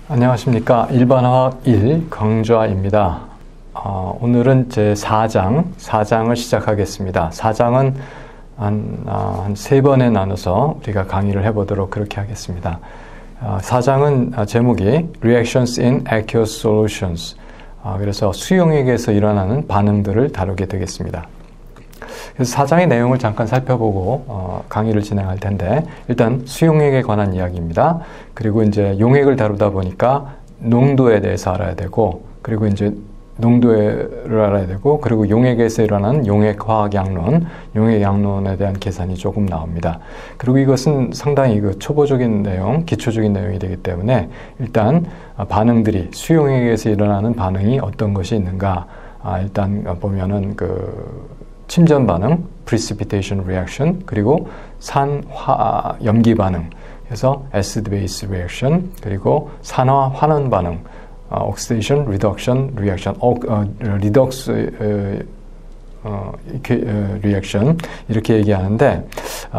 안녕하십니까. 일반화학 1 강좌입니다. 오늘은 제 4장을 시작하겠습니다. 4장은 한 3번에 나눠서 우리가 강의를 해보도록 그렇게 하겠습니다. 4장은 제목이 Reactions in Aqueous Solutions. 그래서 수용액에서 일어나는 반응들을 다루게 되겠습니다. 그래서 4장의 내용을 잠깐 살펴보고 강의를 진행할 텐데, 일단 수용액에 관한 이야기입니다. 그리고 이제 용액을 다루다 보니까 농도에 대해서 알아야 되고, 그리고 이제 농도를 알아야 되고, 그리고 용액에서 일어나는 용액화학 양론, 용액 양론에 대한 계산이 조금 나옵니다. 그리고 이것은 상당히 초보적인 내용, 기초적인 내용이 되기 때문에 일단 반응들이, 수용액에서 일어나는 반응이 어떤 것이 있는가, 일단 보면은 침전 반응, precipitation reaction, 그리고 산화 염기 반응, 그래서 acid base reaction, 그리고 산화 환원 반응, oxidation reduction reaction, redox reaction 이렇게 얘기하는데,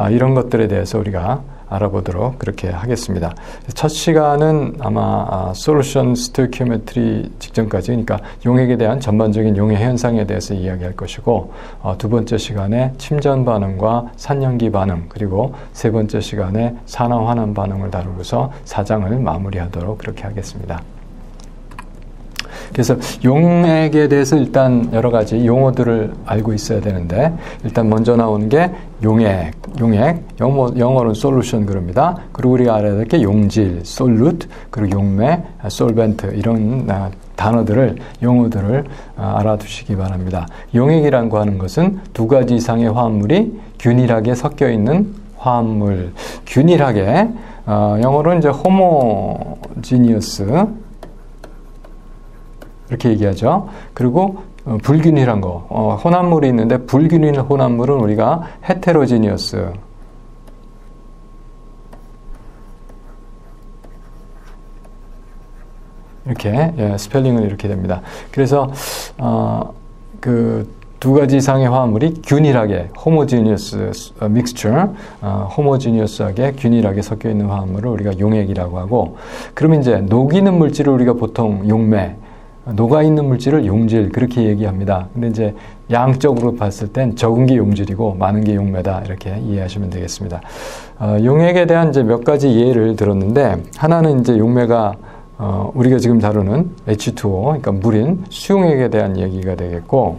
이런 것들에 대해서 우리가 알아보도록 그렇게 하겠습니다. 첫 시간은 아마 솔루션 스토이키오메트리 직전까지, 그러니까 용액에 대한 전반적인 용액 현상에 대해서 이야기할 것이고, 두 번째 시간에 침전 반응과 산염기 반응, 그리고 세 번째 시간에 산화 환원 반응을 다루고서 4장을 마무리하도록 그렇게 하겠습니다. 그래서 용액에 대해서 일단 여러 가지 용어들을 알고 있어야 되는데, 일단 먼저 나오는 게 용액, 영어로는 솔루션 그럽니다. 그리고 우리가 알아야 될 게 용질, 솔루트, 그리고 용매, 솔벤트, 이런 단어들을, 용어들을 알아두시기 바랍니다. 용액이라고 하는 것은 두 가지 이상의 화합물이 균일하게 섞여 있는 화합물. 균일하게, 영어로는 이제 homogeneous, 이렇게 얘기하죠. 그리고 불균일한 거, 혼합물이 있는데 불균일한 혼합물은 우리가 헤테로지니어스, 이렇게 스펠링은 이렇게 됩니다. 그래서 두 가지 이상의 화합물이 균일하게 homogeneous mixture, homogeneous하게 균일하게 섞여 있는 화합물을 우리가 용액이라고 하고, 그러면 이제 녹이는 물질을 우리가 보통 용매, 녹아있는 물질을 용질, 그렇게 얘기합니다. 근데 이제 양적으로 봤을 땐 적은 게 용질이고 많은 게 용매다, 이렇게 이해하시면 되겠습니다. 용액에 대한 이제 몇 가지 예를 들었는데, 하나는 이제 용매가 우리가 지금 다루는 H2O, 그러니까 물인 수용액에 대한 얘기가 되겠고,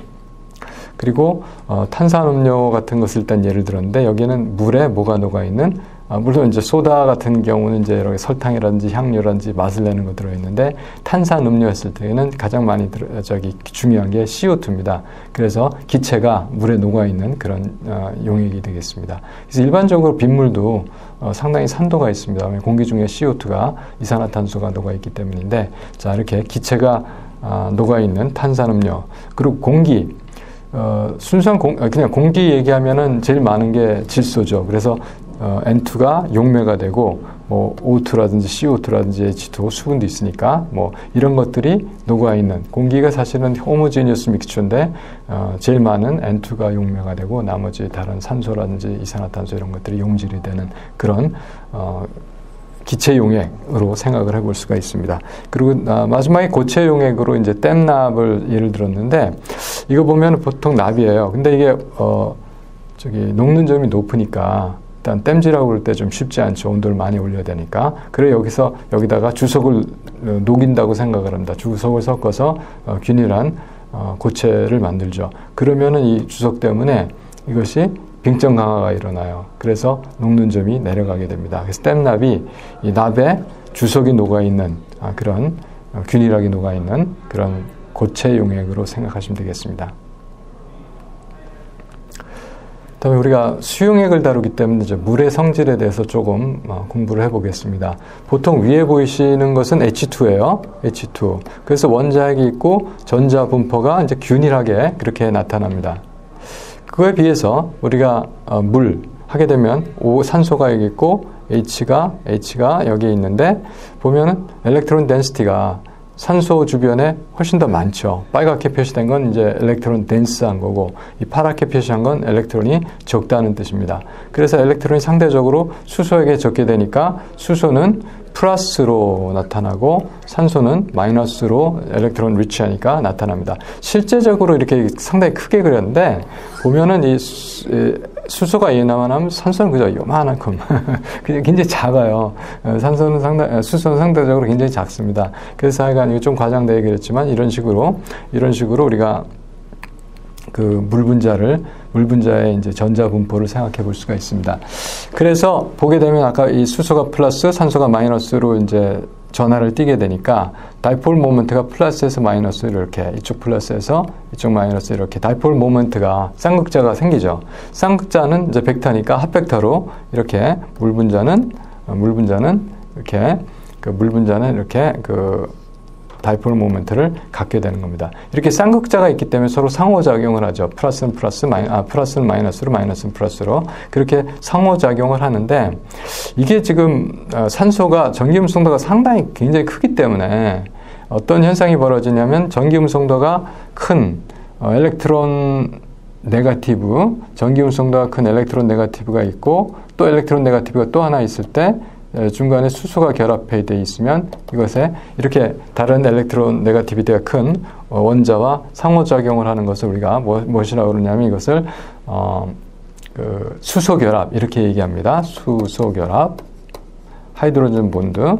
그리고 탄산음료 같은 것을 일단 예를 들었는데, 여기는 물에 뭐가 녹아있는, 물론 이제 소다 같은 경우는 이제 여러 설탕이라든지 향료라든지 맛을 내는 거 들어있는데, 탄산 음료 했을 때는 가장 많이 중요한 게 CO2입니다. 그래서 기체가 물에 녹아있는 그런 용액이 되겠습니다. 그래서 일반적으로 빗물도 상당히 산도가 있습니다. 공기 중에 CO2가, 이산화탄소가 녹아있기 때문인데, 자, 이렇게 기체가 녹아있는 탄산 음료, 그리고 공기, 순수한 그냥 공기 얘기하면은 제일 많은 게 질소죠. 그래서 N2가 용매가 되고, 뭐 O2라든지 CO2라든지 H2O 수분도 있으니까, 뭐 이런 것들이 녹아있는, 공기가 사실은 호모지니어스 믹스처인데 제일 많은 N2가 용매가 되고, 나머지 다른 산소라든지 이산화탄소 이런 것들이 용질이 되는 그런 기체 용액으로 생각을 해볼 수가 있습니다. 그리고 마지막에 고체 용액으로 이제 댐납을 예를 들었는데, 이거 보면 보통 납이에요. 근데 이게 녹는 점이 높으니까 일단 댐질하고 그럴 때 좀 쉽지 않죠. 온도를 많이 올려야 되니까. 그래 여기다가 주석을 녹인다고 생각을 합니다. 주석을 섞어서 균일한 고체를 만들죠. 그러면은 이 주석 때문에 이것이 빙점 강화가 일어나요. 그래서 녹는 점이 내려가게 됩니다. 그래서 댐납이 이 납에 주석이 녹아있는 그런 균일하게 녹아있는 그런 고체 용액으로 생각하시면 되겠습니다. 다음에 우리가 수용액을 다루기 때문에 이제 물의 성질에 대해서 조금 공부를 해보겠습니다. 보통 위에 보이시는 것은 H2예요. H2. 그래서 원자핵이 있고 전자 분포가 이제 균일하게 그렇게 나타납니다. 그거에 비해서 우리가 물 하게 되면 산소가 여기 있고 H가 여기에 있는데, 보면은 엘렉트론 덴시티가 산소 주변에 훨씬 더 많죠. 빨갛게 표시된 건 이제 엘렉트론 덴스한 거고, 이 파랗게 표시한 건 엘렉트론이 적다는 뜻입니다. 그래서 엘렉트론이 상대적으로 수소에게 적게 되니까 수소는 플러스로 나타나고 산소는 마이너스로 엘렉트론 리치하니까 나타납니다. 실제적으로 이렇게 상당히 크게 그렸는데 보면은 이 수소가 이나만 산소는 그저 요만큼 굉장히 작아요. 수소는 상대적으로 굉장히 작습니다. 그래서 하여간 이거 좀 과장되게 그렸지만 이런 식으로 우리가 그 물분자의 이제 전자 분포를 생각해 볼 수가 있습니다. 그래서 보게 되면 아까 이 수소가 플러스, 산소가 마이너스로 이제 전하를 띠게 되니까 다이폴 모멘트가 플러스에서 마이너스로 이렇게 이쪽 플러스에서 이쪽 마이너스 이렇게 다이폴 모멘트가 쌍극자가 생기죠. 쌍극자는 이제 벡터니까 합벡터로 이렇게 물분자는 이렇게 다이폴 모멘트를 갖게 되는 겁니다. 이렇게 쌍극자가 있기 때문에 서로 상호작용을 하죠. 플러스는 마이너스로, 마이너스는 플러스로 그렇게 상호작용을 하는데 이게 지금 산소가 전기음성도가 상당히 굉장히 크기 때문에 어떤 현상이 벌어지냐면 전기음성도가 큰 엘렉트론 네거티브, 전기음성도가 큰 엘렉트론 네거티브가 있고 또 엘렉트론 네거티브가 또 하나 있을 때 중간에 수소가 결합해 돼 있으면 이것에 이렇게 다른 엘렉트론 네거티비티가 큰 원자와 상호작용을 하는 것을 우리가 무엇이라고 그러냐면 이것을 수소 결합 이렇게 얘기합니다. 수소 결합, 하이드로젠 본드.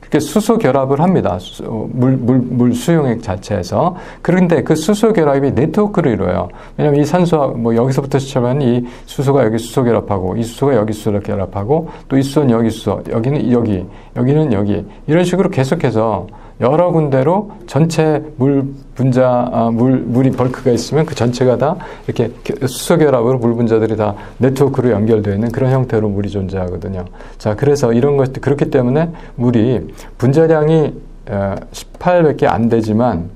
그렇게 수소 결합을 합니다. 물 수용액 자체에서. 그런데 그 수소 결합이 네트워크를 이루어요. 왜냐하면 이 산소와 여기서부터 시작하면 이 수소가 여기 수소 결합하고 이 수소가 여기 수소 결합하고 또 이 수소는 여기 수소, 여기는 여기, 여기는 여기 이런 식으로 계속해서 여러 군데로 전체 물이 벌크가 있으면 그 전체가 다 이렇게 수소 결합으로 물 분자들이 다 네트워크로 연결되어 있는 그런 형태로 물이 존재하거든요. 자, 그래서 이런 것들 그렇기 때문에 물이 분자량이 18밖에 안 되지만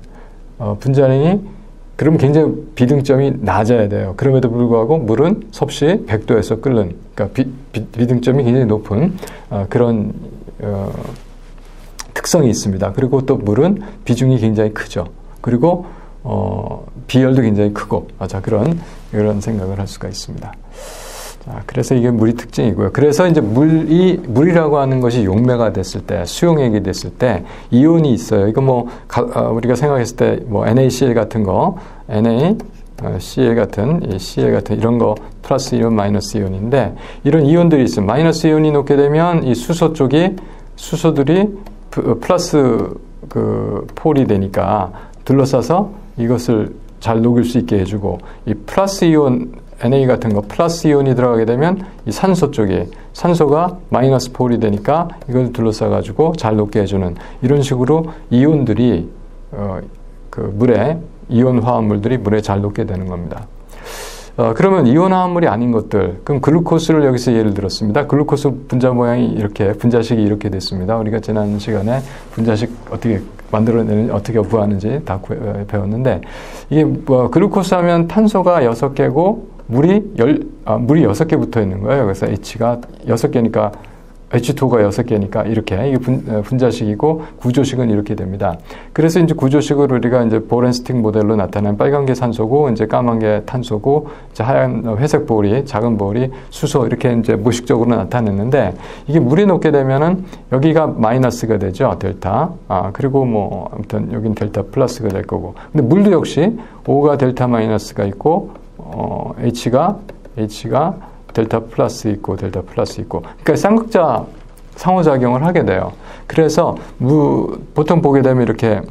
분자량이 그러면 굉장히 비등점이 낮아야 돼요. 그럼에도 불구하고 물은 섭씨 100도에서 끓는 그러니까 비등점이 굉장히 높은 그런 특성이 있습니다. 그리고 또 물은 비중이 굉장히 크죠. 그리고 비열도 굉장히 크고 자 그런 생각을 할 수가 있습니다. 자, 그래서 이게 물이 특징이고요. 그래서 이제 물이라고 하는 것이 용매가 됐을 때, 수용액이 됐을 때 이온이 있어요. 이거 우리가 생각했을 때 NaCl 같은 거, CL 같은 이런 거 플러스 이온, 마이너스 이온인데 이런 이온들이 있어요. 마이너스 이온이 놓게 되면 이 수소들이 플러스 폴이 되니까 둘러싸서 이것을 잘 녹일 수 있게 해주고 이 플러스 이온 Na 같은 거 플러스 이온이 들어가게 되면 이 산소 쪽에 산소가 마이너스 폴이 되니까 이걸 둘러싸 가지고 잘 녹게 해주는 이런 식으로 이온들이 물에 이온 화합물들이 물에 잘 녹게 되는 겁니다. 그러면 이온 화합물이 아닌 것들, 그럼 글루코스를 여기서 예를 들었습니다. 글루코스 분자 모양이 분자식이 이렇게 됐습니다. 우리가 지난 시간에 분자식 어떻게 만들어내는, 어떻게 구하는지 다 배웠는데, 이게 글루코스 하면 탄소가 6개고, 물이 6개 붙어 있는 거예요. 그래서 H가 6개니까, H2가 6개니까 이렇게 이게 분자식이고 구조식은 이렇게 됩니다. 그래서 이제 구조식을 우리가 이제 보렌스틱 모델로 나타낸 빨간 게 산소고 이제 까만 게 탄소고 이제 하얀 회색 볼이 작은 볼이 수소 이렇게 이제 무식적으로 나타냈는데 이게 물에 녹게 되면은 여기가 마이너스가 되죠. 델타. 그리고 아무튼 여긴 델타 플러스가 될 거고. 근데 물도 역시 O가 델타 마이너스가 있고 H가 델타 플러스 있고 델타 플러스 있고 그러니까 쌍극자 상호작용을 하게 돼요. 그래서 보통 보게 되면 이렇게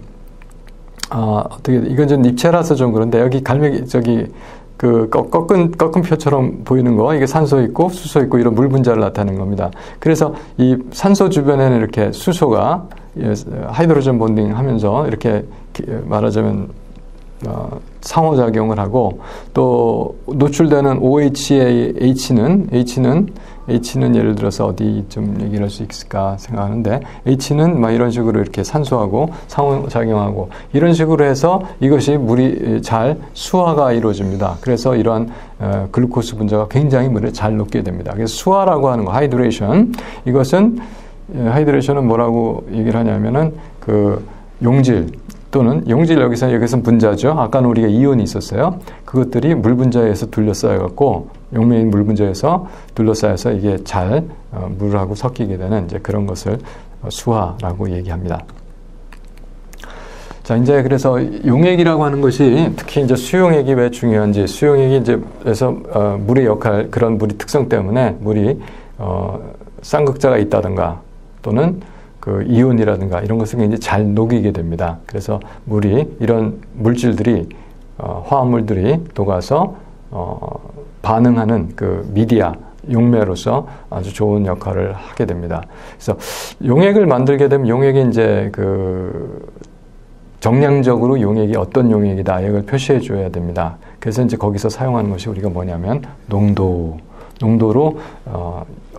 이건 좀 입체라서 좀 그런데 여기 꺾은 표처럼 보이는 거 이게 산소 있고 수소 있고 이런 물 분자를 나타내는 겁니다. 그래서 이 산소 주변에는 이렇게 수소가 하이드로젠 본딩 하면서 이렇게 말하자면 상호작용을 하고 또 노출되는 OH의 H는 예를 들어서 어디 좀 얘기를 할 수 있을까 생각하는데 H는 이런 식으로 이렇게 산소하고 상호작용하고 이런 식으로 해서 이것이 물이 잘 수화가 이루어집니다. 그래서 이러한 글루코스 분자가 굉장히 물에 잘 녹게 됩니다. 그래서 수화라고 하는 거 하이드레이션 이것은 하이드레이션은 뭐라고 얘기를 하냐면은 그 용질 또는 용질 여기서 분자죠. 아까는 우리가 이온이 있었어요. 그것들이 물 분자에서 둘러싸여 갖고 용매인 물 분자에서 둘러싸여서 이게 잘 물하고 섞이게 되는 이제 그런 것을 수화라고 얘기합니다. 자, 이제 그래서 용액이라고 하는 것이 특히 이제 수용액이 왜 중요한지, 수용액이 이제 그래서 물의 역할, 그런 물의 특성 때문에 물이 쌍극자가 있다든가 또는 그 이온이라든가 이런 것을 굉장히 잘 녹이게 됩니다. 그래서 물이 이런 물질들이 화합물들이 녹아서 반응하는 그 미디아 용매로서 아주 좋은 역할을 하게 됩니다. 그래서 용액을 만들게 되면 용액이 이제 그 정량적으로 용액이 어떤 용액이다 이걸 표시해 줘야 됩니다. 그래서 이제 거기서 사용하는 것이 우리가 뭐냐면 농도로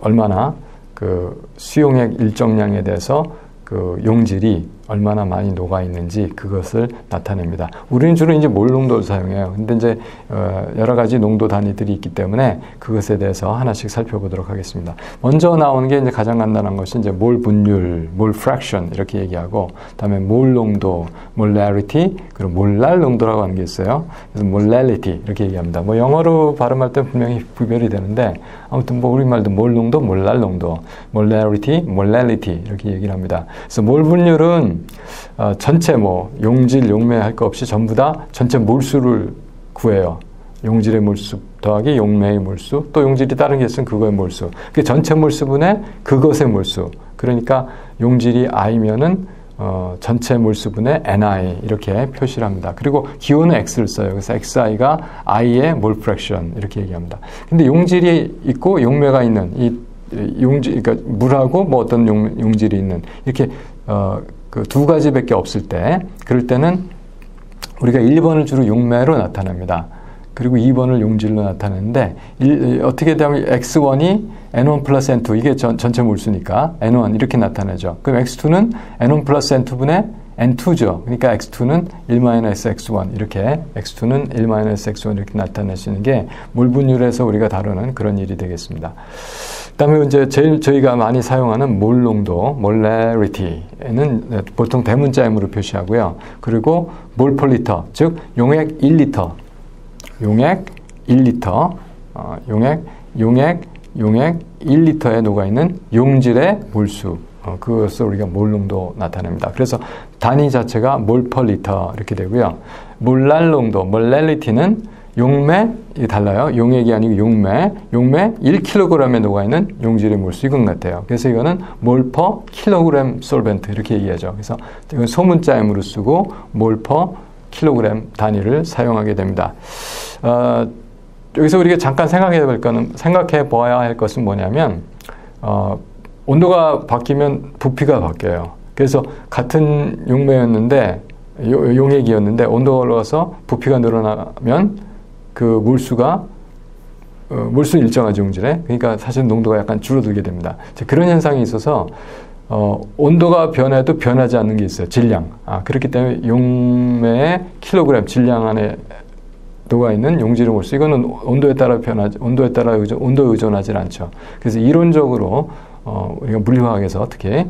얼마나 그 수용액 일정량에 대해서 그 용질이 얼마나 많이 녹아 있는지 그것을 나타냅니다. 우리는 주로 이제 몰 농도를 사용해요. 근데 이제 여러 가지 농도 단위들이 있기 때문에 그것에 대해서 하나씩 살펴보도록 하겠습니다. 먼저 나오는 게 이제 가장 간단한 것이 이제 몰 분율, 몰 프랙션 이렇게 얘기하고, 그다음에 몰 농도, 몰라리티, 그리고 몰랄 농도라고 하는 게 있어요. 그래서 몰랄리티 이렇게 얘기합니다. 뭐 영어로 발음할 때 분명히 구별이 되는데 아무튼 뭐 우리말도 몰 농도, 몰랄 농도, 몰라리티, 몰랄리티 이렇게 얘기를 합니다. 그래서 몰 분율은 전체 뭐 용질, 용매 할 거 없이 전부 다 전체 몰수를 구해요. 용질의 몰수 더하기 용매의 몰수, 또 용질이 다른 게 있으면 그거의 몰수. 그 전체 몰수분의 그것의 몰수. 그러니까 용질이 I면은 전체 몰수분의 NI 이렇게 표시를 합니다. 그리고 기호는 X를 써요. 그래서 XI가 I의 몰 프랙션 이렇게 얘기합니다. 근데 용질이 있고 용매가 있는 이 용질, 그러니까 물하고 뭐 어떤 용질이 있는 이렇게 그 두 가지밖에 없을 때, 그럴 때는 우리가 1번을 주로 용매로 나타냅니다. 그리고 2번을 용질로 나타내는데 어떻게 되면 X1이 N1 플러스 N2 이게 전체 몰수니까 N1 이렇게 나타내죠. 그럼 X2는 N1 플러스 N2분의 N2죠. 그러니까 X2는 1-X1 이렇게 X2는 1-X1 이렇게 나타낼 수 있는 게 몰 분율에서 우리가 다루는 그런 일이 되겠습니다. 그다음에 이제 제일 저희가 많이 사용하는 몰 농도, 몰라리티는 보통 대문자 M으로 표시하고요. 그리고 몰 per 리터, 즉 용액 1리터, 용액 1리터, 용액 1리터에 녹아있는 용질의 몰수, 그것을 우리가 몰 농도 나타냅니다. 그래서 단위 자체가 몰 per 리터 이렇게 되고요. 몰랄 농도, 몰랄리티는 용매, 이게 달라요. 용액이 아니고 용매 1kg에 녹아있는 용질의 몰수 이건 같아요. 그래서 이거는 몰 per 킬로그램 솔벤트 이렇게 얘기하죠. 그래서 이건 소문자 M으로 쓰고 몰 per 킬로그램 단위를 사용하게 됩니다. 여기서 우리가 잠깐 생각해 봐야 할 것은 뭐냐면 온도가 바뀌면 부피가 바뀌어요. 그래서 같은 용매였는데 용액이었는데 온도가 올라가서 부피가 늘어나면 그 물수는 일정하죠, 용질에. 그러니까 사실 농도가 약간 줄어들게 됩니다. 그런 현상이 있어서 온도가 변해도 변하지 않는 게 있어요. 질량. 그렇기 때문에 용매의 킬로그램 질량 안에 녹아있는 용질의 몰수, 이거는 온도에 따라 의존하지 않죠. 그래서 이론적으로 우리가 물리화학에서 어떻게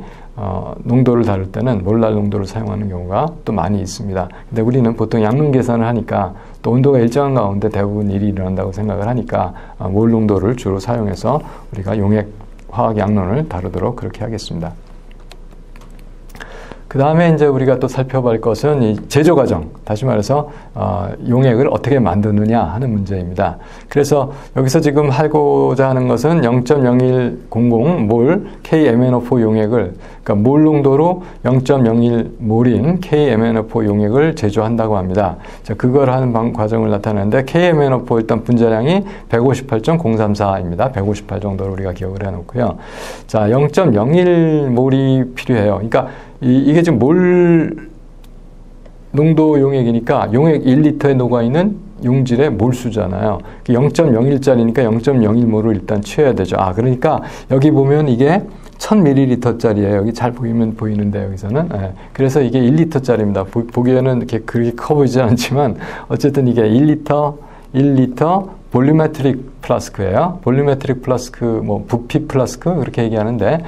농도를 다룰 때는 몰랄 농도를 사용하는 경우가 또 많이 있습니다. 근데 우리는 보통 양론 계산을 하니까 또 온도가 일정한 가운데 대부분 일이 일어난다고 생각을 하니까 몰 농도를 주로 사용해서 우리가 용액 화학 양론을 다루도록 그렇게 하겠습니다. 그 다음에 이제 우리가 또 살펴볼 것은 이 제조 과정, 다시 말해서 용액을 어떻게 만드느냐 하는 문제입니다. 그래서 여기서 지금 하고자 하는 것은 0.0100몰 KMnO4 용액을, 그러니까 몰 농도로 0.01몰인 KMnO4 용액을 제조한다고 합니다. 자, 그걸 하는 과정을 나타내는데 KMnO4 일단 분자량이 158.034입니다. 158 정도로 우리가 기억을 해놓고요. 자, 0.01몰이 필요해요. 그러니까 이게 지금 몰 농도 용액이니까 용액 1리터에 녹아있는 용질의 몰수잖아요. 0.01짜리니까 0.01몰을 일단 취해야 되죠. 그러니까 여기 보면 이게 1000ml짜리예요. 여기 잘 보이면 보이는데 여기서는. 그래서 이게 1리터짜리입니다. 보기에는 이렇게 그렇게 커 보이지 않지만 어쨌든 이게 1리터 볼륨메트릭 플라스크예요. 볼루메트릭 플라스크, 뭐 부피 플라스크 그렇게 얘기하는데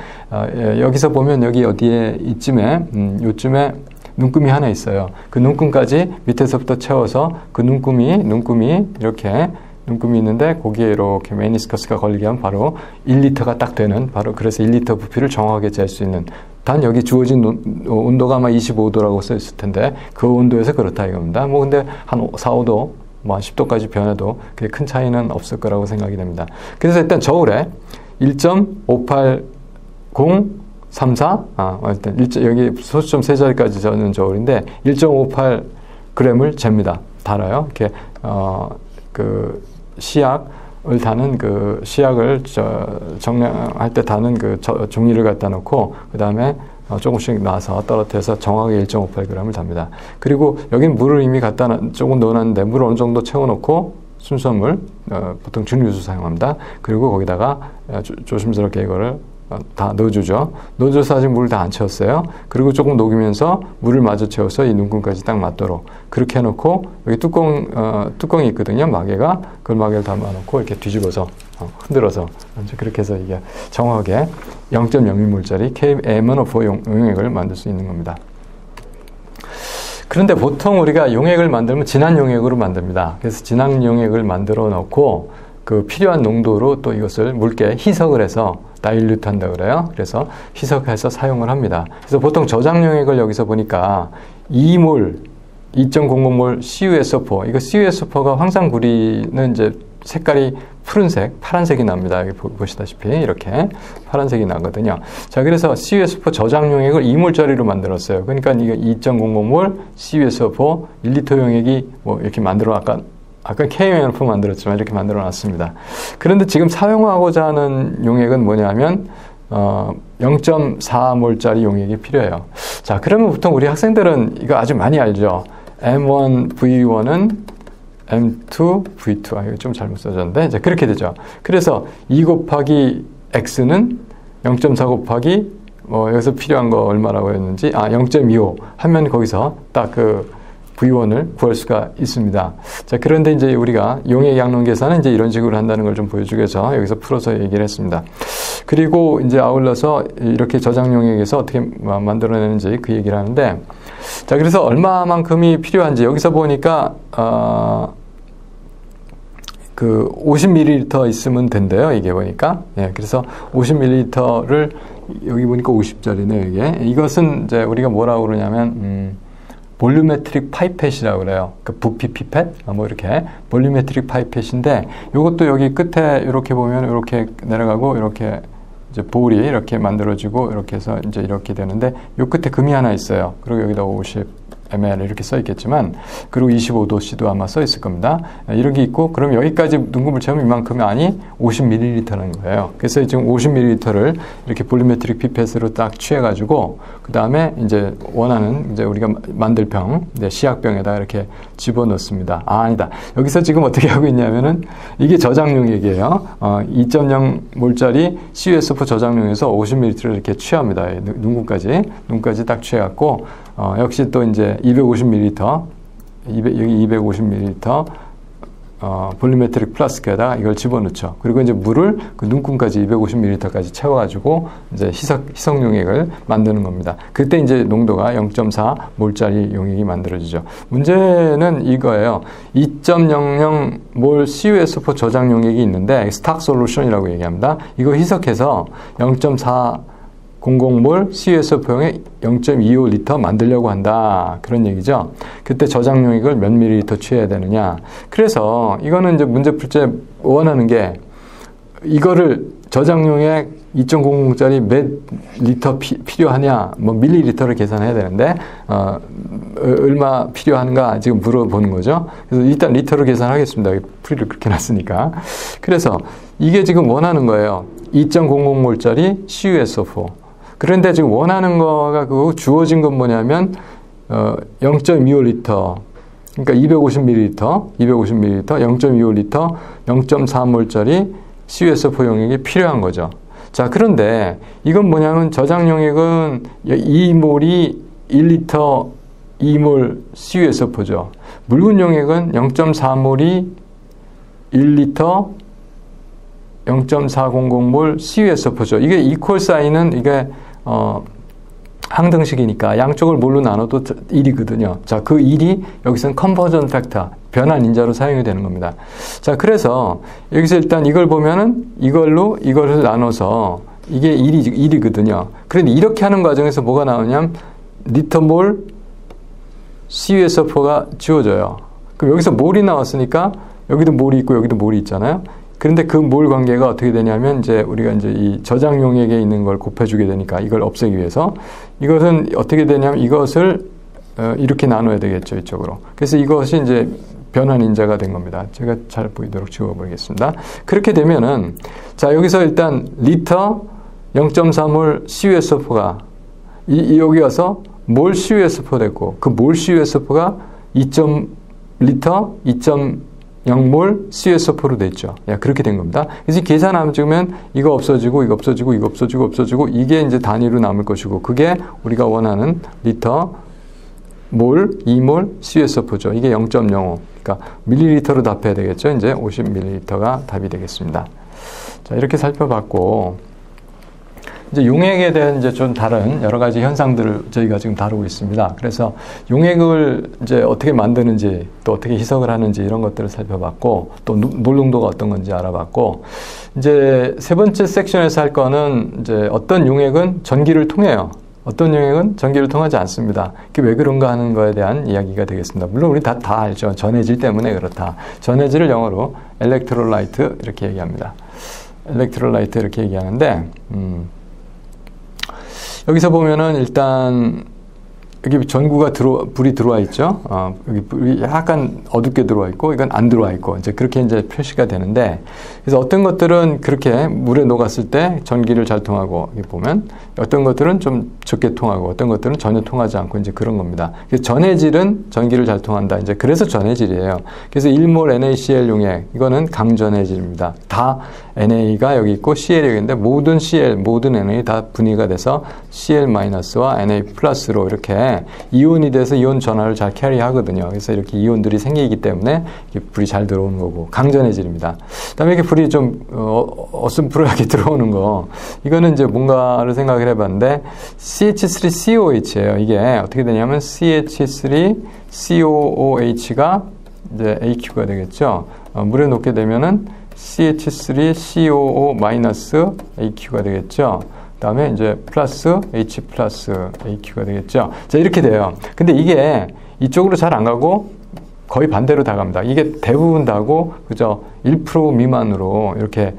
여기서 보면 여기 어디에 이쯤에 요쯤에 눈금이 하나 있어요. 그 눈금까지 밑에서부터 채워서 그 눈금이 이렇게 눈금이 있는데 거기에 이렇게 메니스커스가 걸리게 하면 바로 1리터가 딱 되는, 바로 그래서 1리터 부피를 정확하게 잴 수 있는, 단 여기 주어진 온도가 아마 25도라고 써 있을 텐데 그 온도에서 그렇다 이겁니다. 뭐 근데 한 4, 5도 뭐 한 10도까지 변해도 그게 큰 차이는 없을 거라고 생각이 됩니다. 그래서 일단 저울에 1.58034 일단 여기 소수점 세 자리까지 저는 저울인데 1.58g을 잽니다. 달아요. 이렇게 그 시약을 다는 그 시약을 정량할 때 다는 그 종이를 갖다 놓고 그 다음에 조금씩 놔서 떨어뜨려서 정확하게 1.58g을 답니다. 그리고 여긴 물을 이미 조금 넣어놨는데 물을 어느 정도 채워놓고 순수한 물, 보통 준유수 사용합니다. 그리고 거기다가 조심스럽게 이거를 다 넣어주죠. 넣어줘서 아직 물을 다 안 채웠어요. 그리고 조금 녹이면서 물을 마저 채워서 이 눈금까지 딱 맞도록 그렇게 해놓고 여기 뚜껑이 있거든요. 마개가. 그 마개를 담아놓고 이렇게 뒤집어서 흔들어서 그렇게 해서 이게 정확하게 0.02몰짜리 KMnO4 용액을 만들 수 있는 겁니다. 그런데 보통 우리가 용액을 만들면 진한 용액으로 만듭니다. 그래서 진한 용액을 만들어 놓고 그 필요한 농도로 또 이것을 묽게 희석을 해서 다일루트 한다 그래요. 그래서 희석해서 사용을 합니다. 그래서 보통 저장 용액을 여기서 보니까 2몰, 2.00몰 CuSO4. 이거 CuSO4가 황산구리는 이제 색깔이 푸른색, 파란색이 납니다. 여기 보시다시피 이렇게 파란색이 나거든요. 자, 그래서 CuSO4 저장 용액을 2몰짜리로 만들었어요. 그러니까 이거 2.00몰 CuSO4 1리터 용액이 뭐 이렇게 만들어 아까 KMnO4 만들었지만 이렇게 만들어 놨습니다. 그런데 지금 사용하고자 하는 용액은 뭐냐면 0.4몰짜리 용액이 필요해요. 자, 그러면 보통 우리 학생들은 이거 아주 많이 알죠. M1V1은 M2V2. 이거 좀 잘못 써졌는데 이제 그렇게 되죠. 그래서 2 곱하기 X는 0.4 곱하기 여기서 필요한 거 얼마라고 했는지 0.25 하면 거기서 딱 그 V1을 구할 수가 있습니다. 자, 그런데 이제 우리가 용액 양론 계산은 이제 이런 식으로 한다는 걸 좀 보여주기 위해서 여기서 풀어서 얘기를 했습니다. 그리고 이제 아울러서 이렇게 저장 용액에서 어떻게 만들어내는지 그 얘기를 하는데, 자, 그래서 얼마만큼이 필요한지 여기서 보니까 그 50ml 있으면 된대요. 이게 보니까. 예, 그래서 50ml를 여기 보니까 50짜리네요. 이게. 이것은 이제 우리가 뭐라고 그러냐면 볼루메트릭 파이펫이라고 그래요. 그 부피 피펫? 뭐 이렇게. 볼루메트릭 파이펫인데, 요것도 여기 끝에 이렇게 보면 이렇게 내려가고, 이렇게 이제 볼이 이렇게 만들어지고, 이렇게 해서 이제 이렇게 되는데, 요 끝에 금이 하나 있어요. 그리고 여기다 50ml 이렇게 써 있겠지만, 그리고 25도씨도 아마 써 있을 겁니다. 이렇게 있고, 그럼 여기까지 눈금을 채우면 이만큼이 아니 50ml라는 거예요. 그래서 지금 50ml를 이렇게 볼루메트릭 피펫으로 딱 취해가지고, 그 다음에 이제 원하는 이제 우리가 만들 병, 시약병에다 이렇게 집어넣습니다. 아니다. 여기서 지금 어떻게 하고 있냐면은 이게 저장용액이에요. 2.0몰짜리 CuSO4 저장용에서 50ml를 이렇게 취합니다. 눈금까지 딱 취해갖고, 역시 또 이제 250ml, 여기 250ml, 볼루메트릭 플라스크에다가 이걸 집어넣죠. 그리고 이제 물을 그 눈금까지 250ml까지 채워가지고 이제 희석 용액을 만드는 겁니다. 그때 이제 농도가 0.4몰짜리 용액이 만들어지죠. 문제는 이거예요. 2.00몰 CuSO4 저장 용액이 있는데 스탁 솔루션이라고 얘기합니다. 이거 희석해서 0.400몰 CuSO4용액 0.25L 만들려고 한다. 그런 얘기죠. 그때 저장 용액을 몇 밀리리터 취해야 되느냐. 그래서 이거는 이제 문제 풀 때 원하는 게 이거를 저장 용액 2.00짜리 몇 리터 필요하냐, 뭐 밀리리터를 계산해야 되는데 얼마 필요한가 지금 물어보는 거죠. 그래서 일단 리터로 계산하겠습니다. 풀이를 그렇게 놨으니까. 그래서 이게 지금 원하는 거예요. 2.00몰짜리 CuSO4. 그런데 지금 원하는 거가 그 주어진 건 뭐냐면 0.25L, 그러니까 250ml, 0.25L, 0.4몰짜리 CuSO4 용액이 필요한 거죠. 자, 그런데 이건 뭐냐면 저장 용액은 2몰이 1리터 2몰 CuSO4죠. 묽은 용액은 0.4몰이 1리터 0.400몰 CuSO4죠. 이게 이퀄 사인은 이게 항등식이니까 양쪽을 몰로 나눠도 1이거든요. 자, 그 1이 여기서는 컨버전 팩터, 변환 인자로 사용이 되는 겁니다. 자, 그래서 여기서 일단 이걸 보면은 이걸을 나눠서 이게 1이거든요. 그런데 이렇게 하는 과정에서 뭐가 나오냐면 리터몰 CuSO4가 지워져요. 그럼 여기서 몰이 나왔으니까 여기도 몰이 있고 여기도 몰이 있잖아요. 그런데 그 몰 관계가 어떻게 되냐면 이제 우리가 이제 이 저장 용액에 있는 걸 곱해주게 되니까 이걸 없애기 위해서 이것은 어떻게 되냐면 이것을 이렇게 나눠야 되겠죠, 이쪽으로. 그래서 이것이 이제 변환 인자가 된 겁니다. 제가 잘 보이도록 지워버리겠습니다. 그렇게 되면은 자, 여기서 일단 리터 0.4몰 CuSO4가 여기 와서 몰 CuSO4 됐고 그 몰 CuSO4가 2리터 2.0몰 CuSO4로 됐죠. 그렇게 된 겁니다. 그래서 계산하면 지금 이거 없어지고 이거 없어지고 이거 없어지고 없어지고 이게 이제 단위로 남을 것이고 그게 우리가 원하는 리터 몰 2몰 CuSO4죠. 이게 0.05. 그러니까 밀리리터로 답해야 되겠죠. 이제 50ml가 답이 되겠습니다. 자, 이렇게 살펴봤고 이제 용액에 대한 이제 좀 다른 여러 가지 현상들을 저희가 지금 다루고 있습니다. 그래서 용액을 이제 어떻게 만드는지 또 어떻게 희석을 하는지 이런 것들을 살펴봤고 또 몰 농도가 어떤 건지 알아봤고 이제 세 번째 섹션에서 할 거는 이제 어떤 용액은 전기를 통해요. 어떤 용액은 전기를 통하지 않습니다. 그게 왜 그런가 하는 거에 대한 이야기가 되겠습니다. 물론 우리 다 알죠. 전해질 때문에 그렇다. 전해질을 영어로 엘렉트롤라이트 이렇게 얘기합니다. 엘렉트롤라이트 이렇게 얘기하는데 여기서 보면은 일단 여기 전구가 불이 들어와 있죠. 여기 불이 약간 어둡게 들어와 있고 이건 안 들어와 있고 이제 그렇게 이제 표시가 되는데 그래서 어떤 것들은 그렇게 물에 녹았을 때 전기를 잘 통하고 여기 보면 어떤 것들은 좀 적게 통하고 어떤 것들은 전혀 통하지 않고 이제 그런 겁니다. 그래서 전해질은 전기를 잘 통한다. 이제 그래서 전해질이에요. 그래서 1몰 NaCl 용액 이거는 강전해질입니다. 다 NA가 여기 있고 CL이 여기 있는데 모든 CL, 모든 NA 다 분위가 돼서 CL-와 NA 플러스로 이렇게 이온이 돼서 이온 전하를 잘 캐리하거든요. 그래서 이렇게 이온들이 생기기 때문에 이렇게 불이 잘 들어오는 거고 강전해질입니다. 그다음에 이렇게 불이 좀 어슴푸레하게 들어오는 거 이거는 이제 뭔가를 생각을 해봤는데 CH3COOH예요. 이게 어떻게 되냐면 CH3COOH가 이제 AQ가 되겠죠. 물에 녹게 되면은 CH3COO-AQ가 되겠죠. 그 다음에 이제 플러스 H 플러스 AQ가 되겠죠. 자, 이렇게 돼요. 근데 이게 이쪽으로 잘 안 가고 거의 반대로 다 갑니다. 이게 대부분 다고 그저 1% 미만으로 이렇게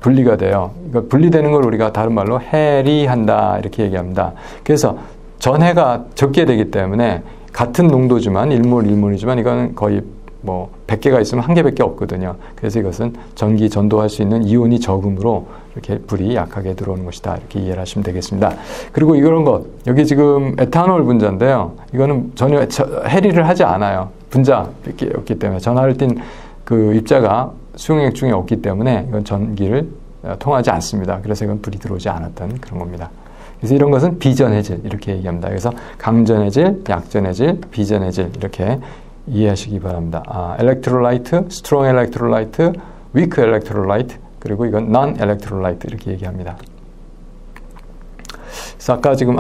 분리가 돼요. 그러니까 분리되는 걸 우리가 다른 말로 해리한다 이렇게 얘기합니다. 그래서 전해가 적게 되기 때문에 같은 농도지만 1몰 1몰이지만 이거는 거의 뭐 100개가 있으면 1개밖에 없거든요. 그래서 이것은 전기 전도할 수 있는 이온이 적음으로 이렇게 불이 약하게 들어오는 것이다. 이렇게 이해를 하시면 되겠습니다. 그리고 이런 것, 여기 지금 에탄올 분자인데요. 이거는 전혀 해리를 하지 않아요. 분자였기 때문에 전하를 띤 그 입자가 수용액 중에 없기 때문에 이건 전기를 통하지 않습니다. 그래서 이건 불이 들어오지 않았던 그런 겁니다. 그래서 이런 것은 비전해질 이렇게 얘기합니다. 그래서 강전해질, 약전해질, 비전해질 이렇게 이해하시기 바랍니다. 엘렉트롤라이트, 스트롱 엘렉트롤라이트, 위크 엘렉트롤라이트, 그리고 이건 non 엘렉트롤라이트 이렇게 얘기합니다. 그래서 아까 지금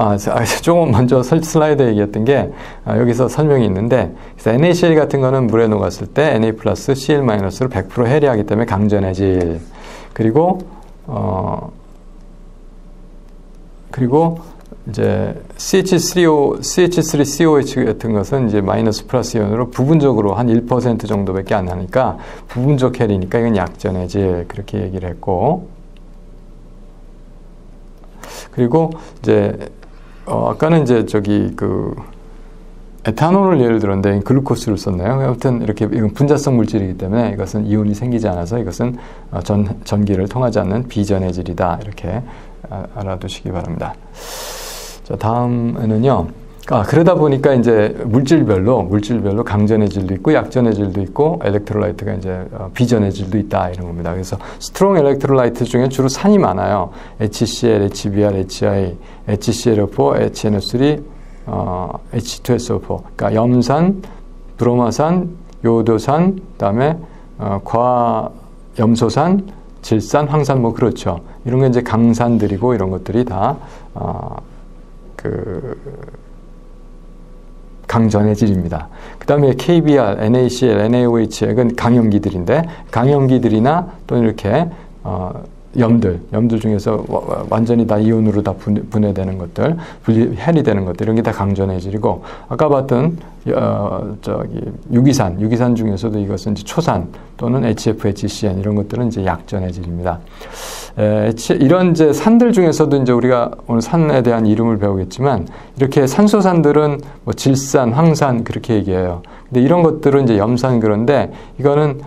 조금 먼저 슬라이드에 얘기했던 게 여기서 설명이 있는데 그래서 NaCl 같은 거는 물에 녹았을 때 Na 플러스 Cl 마이너스로 100% 해리하기 때문에 강전해질. 그리고 이제 CH3COH 같은 것은 이제 마이너스 플러스 이온으로 부분적으로 한 1% 정도밖에 안 나니까 부분적 해리니까 이건 약전해질 그렇게 얘기를 했고 그리고 이제 아까는 이제 저기 그 에탄올을 예를 들었는데 글루코스를 썼나요? 아무튼 이렇게 이건 분자성 물질이기 때문에 이것은 이온이 생기지 않아서 이것은 전기를 통하지 않는 비전해질이다 이렇게 알아두시기 바랍니다. 자, 다음에는요. 그러다 보니까 이제 물질별로 강전의 질도 있고 약전의 질도 있고 엘렉트롤라이트가 이제 비전의 질도 있다 이런 겁니다. 그래서 스트롱 엘렉트롤라이트 중에 주로 산이 많아요. HCl, HBr, HI, HClO4, HNO3, H2SO4. 그러니까 염산, 브로마산, 요오도산, 그다음에 과염소산, 질산, 황산 뭐 그렇죠. 이런 게 이제 강산들이고 이런 것들이 다 강전해질입니다. 그 다음에 KBr, NaCl, NaOH액은 강염기들인데 강염기들이나 또는 이렇게 염들 중에서 완전히 다 이온으로 다 분해되는 것들, 해리되는 것들, 이런 게 다 강전해질이고, 아까 봤던, 유기산 중에서도 이것은 이제 초산 또는 HF, HCN 이런 것들은 이제 약전해질입니다. 이런 이제 산들 중에서도 이제 우리가 오늘 산에 대한 이름을 배우겠지만, 이렇게 산소산들은 뭐 질산, 황산 그렇게 얘기해요. 근데 이런 것들은 이제 염산 그런데, 이거는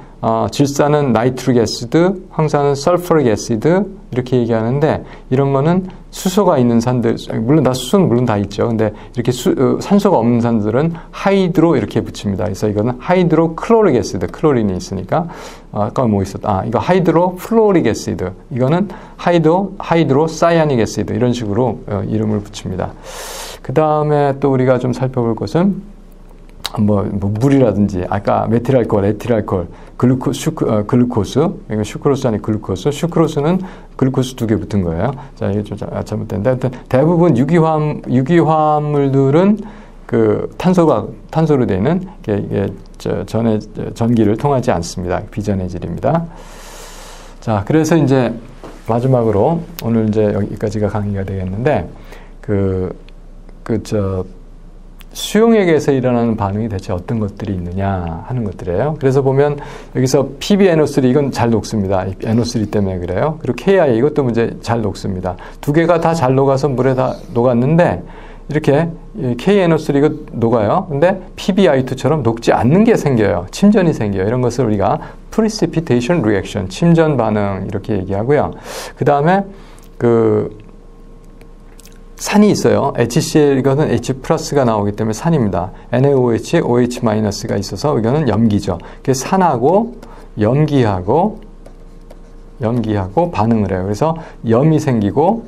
질산은 나이트릭 애시드, 황산은 설퍼릭 애시드 이렇게 얘기하는데 이런 거는 수소가 있는 산들, 물론 다 수소는 물론 다 있죠. 근데 이렇게 산소가 없는 산들은 하이드로 이렇게 붙입니다. 그래서 이거는 하이드로 클로릭 애시드, 클로린이 있으니까 아까 뭐 있었다. 이거 하이드로 플로릭 애시드, 이거는 하이드로 사이아닉 애시드 이런 식으로 이름을 붙입니다. 그 다음에 또 우리가 좀 살펴볼 것은 뭐 물이라든지 아까 메틸알코올, 에틸알코올, 글루코스, 이거 슈크로스 아니 글루코스, 슈크로스는 글루코스 2개 붙은 거예요. 자, 이게 좀 잘못됐는데, 하여튼 대부분 유기화합물들은 그 탄소로 되는 이게 전기를 통하지 않습니다. 비전해질입니다. 자, 그래서 이제 마지막으로 오늘 이제 여기까지가 강의가 되겠는데 수용액에서 일어나는 반응이 대체 어떤 것들이 있느냐 하는 것들이에요. 그래서 보면 여기서 PbNO3 이건 잘 녹습니다. NO3 때문에 그래요. 그리고 KI 이것도 문제 잘 녹습니다. 두 개가 다 잘 녹아서 물에 다 녹았는데 이렇게 KNO3가 녹아요. 근데 PbI2처럼 녹지 않는 게 생겨요. 침전이 생겨요. 이런 것을 우리가 precipitation reaction, 침전 반응 이렇게 얘기하고요. 그 다음에 산이 있어요. HCl 이거는 H 플러스가 나오기 때문에 산입니다. NaOH, OH 마이너스가 있어서 이거는 염기죠. 그래서 산하고 염기하고 반응을 해요. 그래서 염이 생기고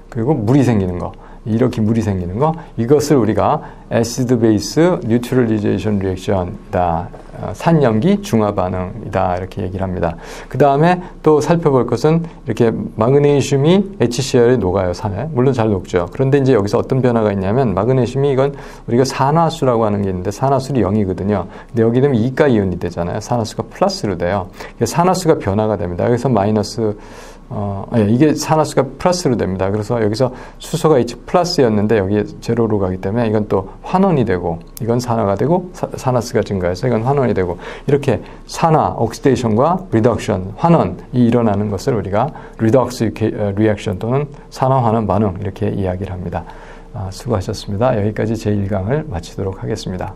그리고 물이 생기는 거. 이렇게 물이 생기는 거, 이것을 우리가 애시드 베이스 뉴트럴리제이션 리액션이다. 산염기 중화 반응이다. 이렇게 얘기를 합니다. 그 다음에 또 살펴볼 것은 이렇게 마그네슘이 HCl에 녹아요, 산에. 물론 잘 녹죠. 그런데 이제 여기서 어떤 변화가 있냐면 마그네슘이 이건 우리가 산화수라고 하는 게 있는데 산화수는 0이거든요. 근데 여기 되면 이가 이온이 되잖아요. 산화수가 플러스로 돼요. 산화수가 변화가 됩니다. 여기서 마이너스 이게 산화수가 플러스로 됩니다. 그래서 여기서 수소가 H 플러스였는데 여기에 제로로 가기 때문에 이건 또 환원이 되고 이건 산화가 되고 산화수가 증가해서 이건 환원이 되고 이렇게 산화, 옥시데이션과 리덕션, 환원이 일어나는 것을 우리가 리덕스 리액션 또는 산화 환원 반응 이렇게 이야기를 합니다. 수고하셨습니다. 여기까지 제1강을 마치도록 하겠습니다.